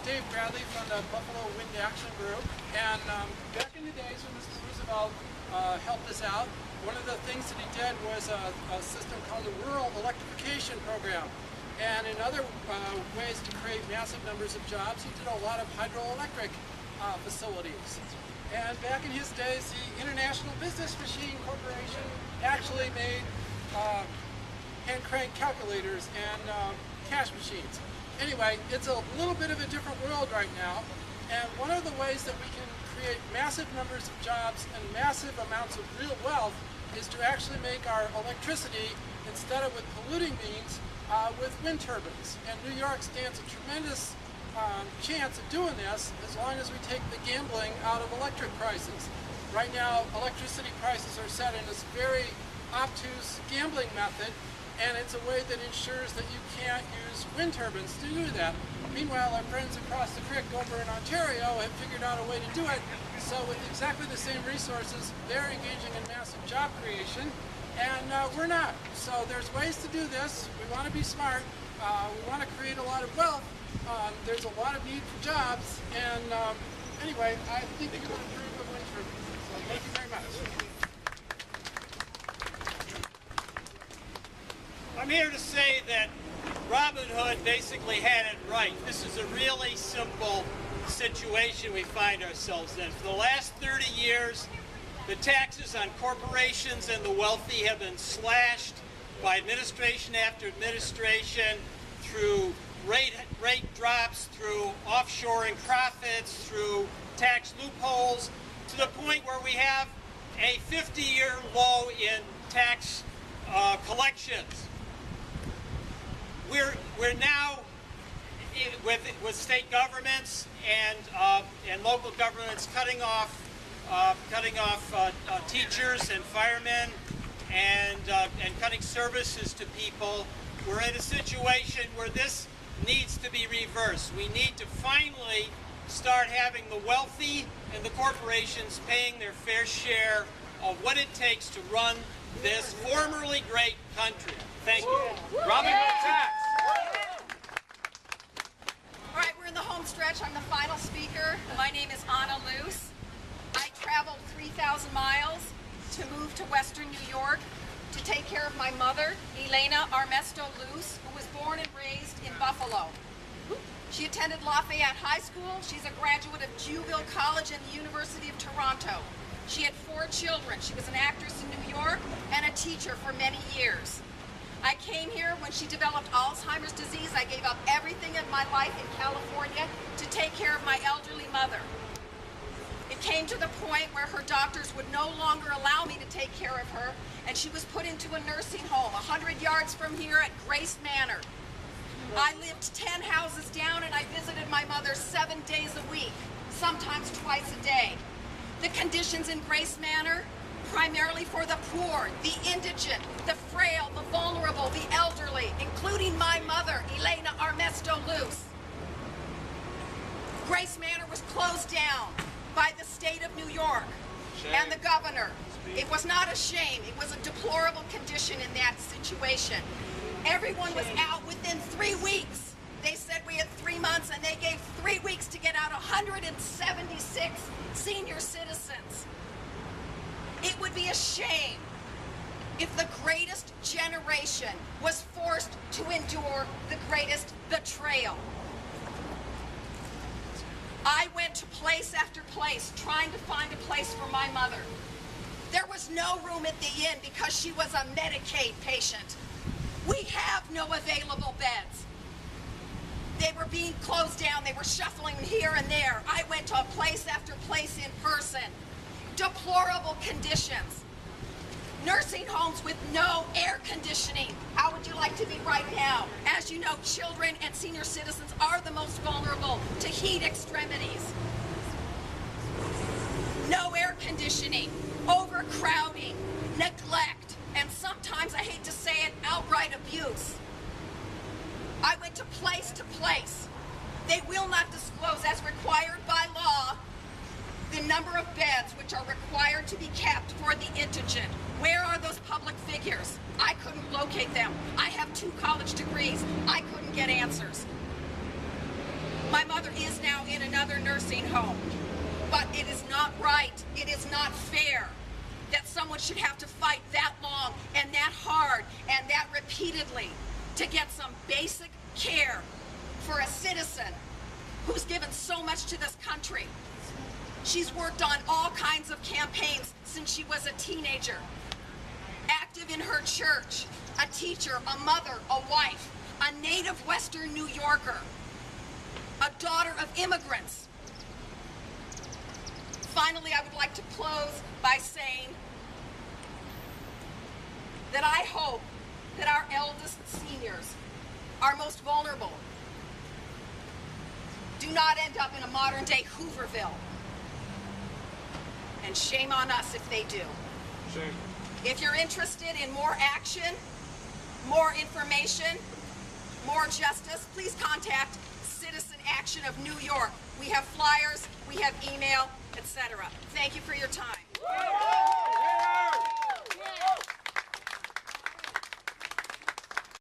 Dave Bradley from the Buffalo Wind Action Group, and back in the days when Mr. Roosevelt helped us out, one of the things that he did was a system called the Rural Electrification Program. And in other ways to create massive numbers of jobs, he did a lot of hydroelectric facilities. And back in his days, the International Business Machine Corporation actually made hand crank calculators and cash machines. Anyway, it's a little bit of a different world right now, and one of the ways that we can create massive numbers of jobs and massive amounts of real wealth is to actually make our electricity, instead of with polluting means, with wind turbines. And New York stands a tremendous chance of doing this as long as we take the gambling out of electric prices. Right now, electricity prices are set in this very obtuse gambling method, and it's a way that ensures that you can't use wind turbines to do that. Meanwhile, our friends across the creek over in Ontario have figured out a way to do it. So with exactly the same resources, they're engaging in massive job creation, and we're not. So there's ways to do this. We want to be smart. We want to create a lot of wealth. There's a lot of need for jobs, and anyway, I think we can improve with wind turbines. So thank you very much. I'm here to say that Robin Hood basically had it right. This is a really simple situation we find ourselves in. For the last 30 years, the taxes on corporations and the wealthy have been slashed by administration after administration through rate drops, through offshoring profits, through tax loopholes, to the point where we have a 50-year low in tax collections. We're now with state governments and local governments cutting off teachers and firemen and cutting services to people. We're in a situation where this needs to be reversed. We need to finally start having the wealthy and the corporations paying their fair share of what it takes to run this formerly great country. Thank you. Robin Hood tax. All right, we're in the home stretch. I'm the final speaker. My name is Anna Luce. I traveled 3,000 miles to move to Western New York to take care of my mother, Elena Armesto Luce, who was born and raised in Buffalo. She attended Lafayette High School. She's a graduate of Jewville College and the University of Toronto. She had 4 children. She was an actress in New York and a teacher for many years. I came here when she developed Alzheimer's disease. I gave up everything in my life in California to take care of my elderly mother. It came to the point where her doctors would no longer allow me to take care of her, and she was put into a nursing home 100 yards from here at Grace Manor. I lived 10 houses down, and I visited my mother 7 days a week, sometimes twice a day. The conditions in Grace Manor, primarily for the poor, the indigent, the frail, the vulnerable, the elderly, including my mother, Elena Armesto Luce. Grace Manor was closed down by the state of New York and the governor. It was not a shame. It was a deplorable condition in that situation. Everyone was out within 3 weeks. They said we had 3 months, and they gave 3 weeks to get out 176 senior citizens. It would be a shame if the greatest generation was forced to endure the greatest betrayal. I went to place after place trying to find a place for my mother. There was no room at the inn because she was a Medicaid patient. We have no available beds. They were being closed down. They were shuffling here and there. I went to place after place in person. Deplorable conditions. Nursing homes with no air conditioning. How would you like to be right now? As you know, children and senior citizens are the most vulnerable to heat extremities. No air conditioning, overcrowding, neglect, and sometimes, I hate to say it, outright abuse. I went to place. They will not disclose, as required by law, the number of beds which are required to be kept for the indigent. Where are those public figures? I couldn't locate them. I have 2 college degrees. I couldn't get answers. My mother is now in another nursing home. But it is not right, it is not fair that someone should have to fight that long and that hard and that repeatedly to get some basic care for a citizen who's given so much to this country. She's worked on all kinds of campaigns since she was a teenager. Active in her church, a teacher, a mother, a wife, a native Western New Yorker, a daughter of immigrants. Finally, I would like to close by saying that I hope that our eldest seniors, our most vulnerable, do not end up in a modern-day Hooverville. And shame on us if they do. Shame. If you're interested in more action, more information, more justice, please contact Citizen Action of New York. We have flyers, we have email, etc. Thank you for your time.